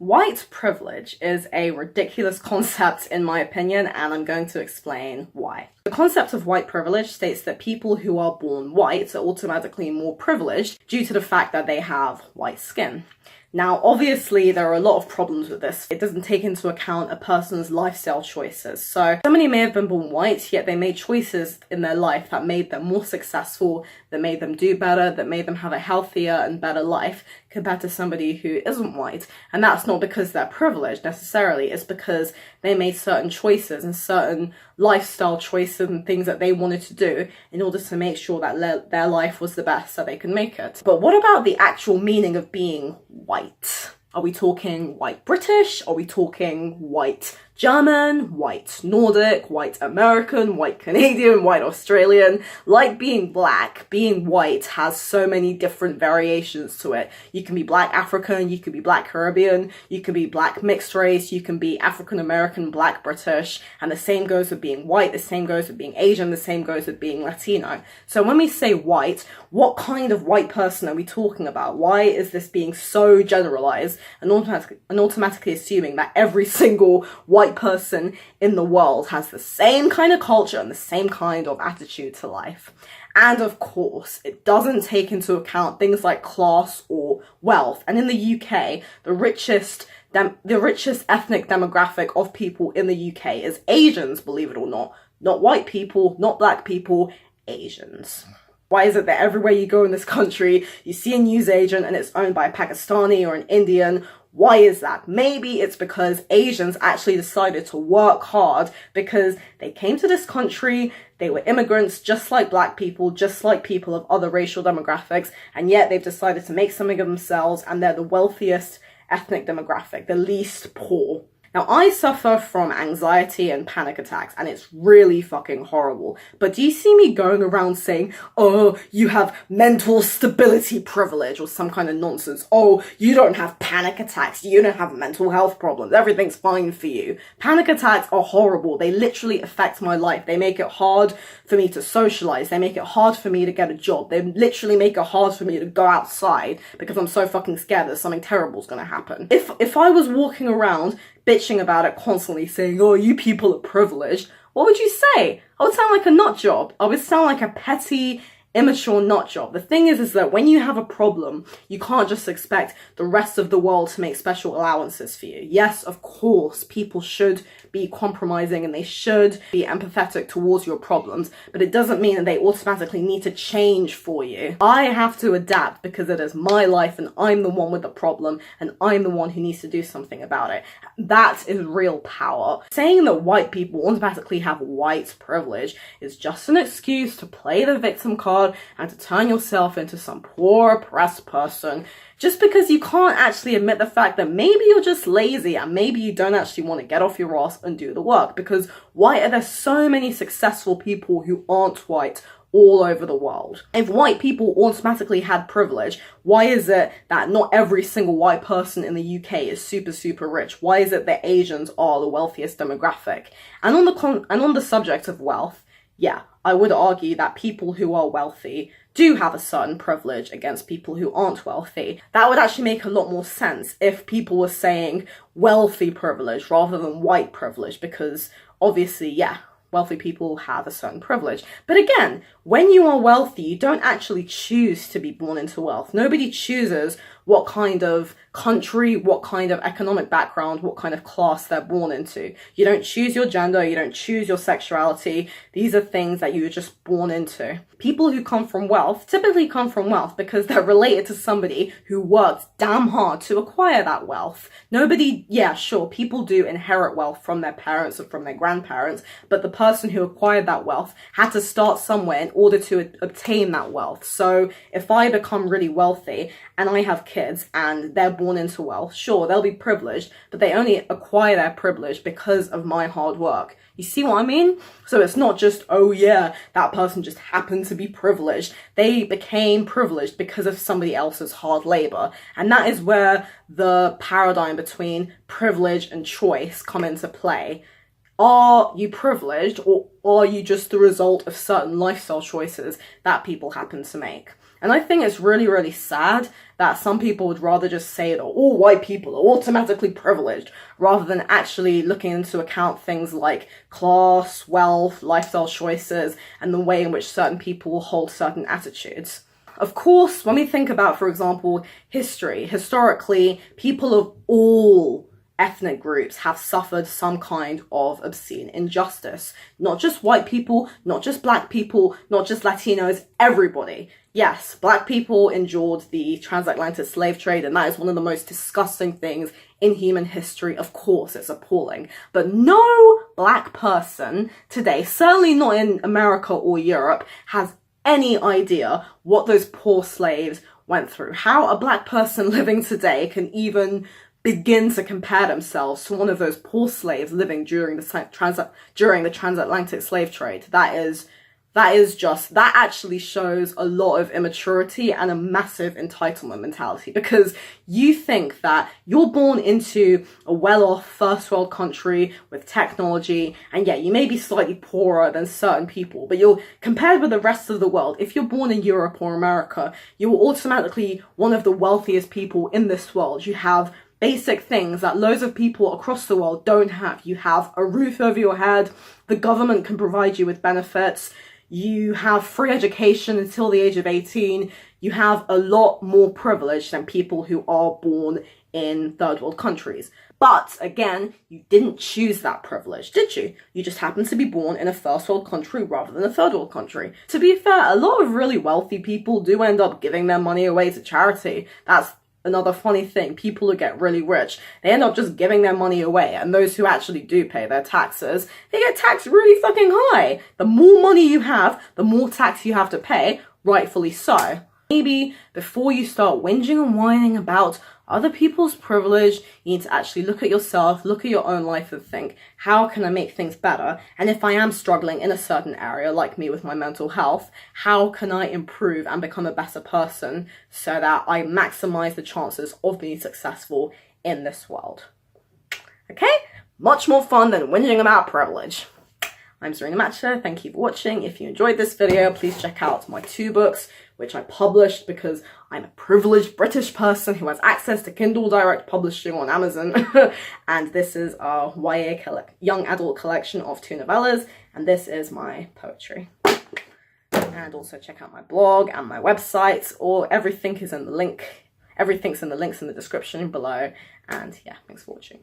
White privilege is a ridiculous concept in my opinion, and I'm going to explain why. The concept of white privilege states that people who are born white are automatically more privileged due to the fact that they have white skin. Now, obviously, there are a lot of problems with this. It doesn't take into account a person's lifestyle choices. So, somebody may have been born white, yet they made choices in their life that made them more successful, that made them do better, that made them have a healthier and better life compared to somebody who isn't white. And that's not because they're privileged necessarily, it's because they made certain choices and certain lifestyle choices and things that they wanted to do in order to make sure that their life was the best that they could make it. But what about the actual meaning of being white? Are we talking white British? Are we talking white German, white Nordic, white American, white Canadian, white Australian? Like being black, being white has so many different variations to it. You can be black African, you can be black Caribbean, you can be black mixed race, you can be African American, black British, and the same goes with being white, the same goes with being Asian, the same goes with being Latino. So when we say white, what kind of white person are we talking about? Why is this being so generalized and automatically assuming that every single white person in the world has the same kind of culture and the same kind of attitude to life? And of course, it doesn't take into account things like class or wealth. And in the UK, the richest ethnic demographic of people in the UK is Asians, believe it or not. Not white people, not black people, Asians. Why is it that everywhere you go in this country, you see a newsagent and it's owned by a Pakistani or an Indian? Why is that? Maybe it's because Asians actually decided to work hard because they came to this country, they were immigrants just like black people, just like people of other racial demographics, and yet they've decided to make something of themselves and they're the wealthiest ethnic demographic, the least poor. Now, I suffer from anxiety and panic attacks, and it's really fucking horrible. But do you see me going around saying, oh, you have mental stability privilege or some kind of nonsense? Oh, you don't have panic attacks. You don't have mental health problems. Everything's fine for you. Panic attacks are horrible. They literally affect my life. They make it hard for me to socialize. They make it hard for me to get a job. They literally make it hard for me to go outside because I'm so fucking scared that something terrible is going to happen. If I was walking around bitching about it constantly, saying, oh, you people are privileged, what would you say? I would sound like a nut job. I would sound like a petty, immature nut job. The thing is that when you have a problem, you can't just expect the rest of the world to make special allowances for you. Yes, of course, people should be compromising and they should be empathetic towards your problems, but it doesn't mean that they automatically need to change for you. I have to adapt because it is my life and I'm the one with the problem and I'm the one who needs to do something about it. That is real power. Saying that white people automatically have white privilege is just an excuse to play the victim card and to turn yourself into some poor oppressed person just because you can't actually admit the fact that maybe you're just lazy and maybe you don't actually want to get off your ass and do the work. Because why are there so many successful people who aren't white all over the world? If white people automatically had privilege, why is it that not every single white person in the UK is super rich? Why is it that Asians are the wealthiest demographic? And on the subject of wealth, yeah, I would argue that people who are wealthy do have a certain privilege against people who aren't wealthy. That would actually make a lot more sense if people were saying wealthy privilege rather than white privilege, because obviously, yeah, wealthy people have a certain privilege. But again, when you are wealthy, you don't actually choose to be born into wealth. Nobody chooses what kind of country, what kind of economic background, what kind of class they're born into. You don't choose your gender, you don't choose your sexuality. These are things that you were just born into. People who come from wealth typically come from wealth because they're related to somebody who worked damn hard to acquire that wealth. Yeah, sure, people do inherit wealth from their parents or from their grandparents, but the person who acquired that wealth had to start somewhere in order to obtain that wealth. So if I become really wealthy and I have kids and they're born into wealth, sure, they'll be privileged, but they only acquire their privilege because of my hard work. You see what I mean? So it's not just, oh yeah, that person just happened to be privileged. They became privileged because of somebody else's hard labor. And that is where the paradigm between privilege and choice come into play. Are you privileged, or are you just the result of certain lifestyle choices that people happen to make? And I think it's really, really sad that some people would rather just say that all white people are automatically privileged rather than actually looking into account things like class, wealth, lifestyle choices, and the way in which certain people hold certain attitudes. Of course, when we think about, for example, history, historically, people of all ethnic groups have suffered some kind of obscene injustice. Not just white people, not just black people, not just Latinos, everybody. Yes, black people endured the transatlantic slave trade, and that is one of the most disgusting things in human history. Of course, it's appalling. But no black person today, certainly not in America or Europe, has any idea what those poor slaves went through. How a black person living today can even begin to compare themselves to one of those poor slaves living during the transatlantic slave trade. That actually shows a lot of immaturity and a massive entitlement mentality, because you think that you're born into a well-off first world country with technology, and yeah, you may be slightly poorer than certain people, but you're compared with the rest of the world. If you're born in Europe or America, you're automatically one of the wealthiest people in this world. You have basic things that loads of people across the world don't have. You have a roof over your head, the government can provide you with benefits, you have free education until the age of 18, you have a lot more privilege than people who are born in third world countries. But again, you didn't choose that privilege, did you? You just happened to be born in a first world country rather than a third world country. To be fair, a lot of really wealthy people do end up giving their money away to charity. That's another funny thing. People who get really rich, they end up just giving their money away, and those who actually do pay their taxes, they get taxed really fucking high. The more money you have, the more tax you have to pay, rightfully so. Maybe before you start whinging and whining about other people's privilege, you need to actually look at yourself, look at your own life and think, how can I make things better? And if I am struggling in a certain area, like me with my mental health, how can I improve and become a better person so that I maximize the chances of being successful in this world? Okay? Much more fun than whinging about privilege. I'm Serena Matcha, thank you for watching. If you enjoyed this video, please check out my 2 books, which I published because I'm a privileged British person who has access to Kindle Direct Publishing on Amazon. And this is our YA young adult collection of 2 novellas, and this is my poetry. And also check out my blog and my website, or everything's in the links in the description below. And yeah, thanks for watching.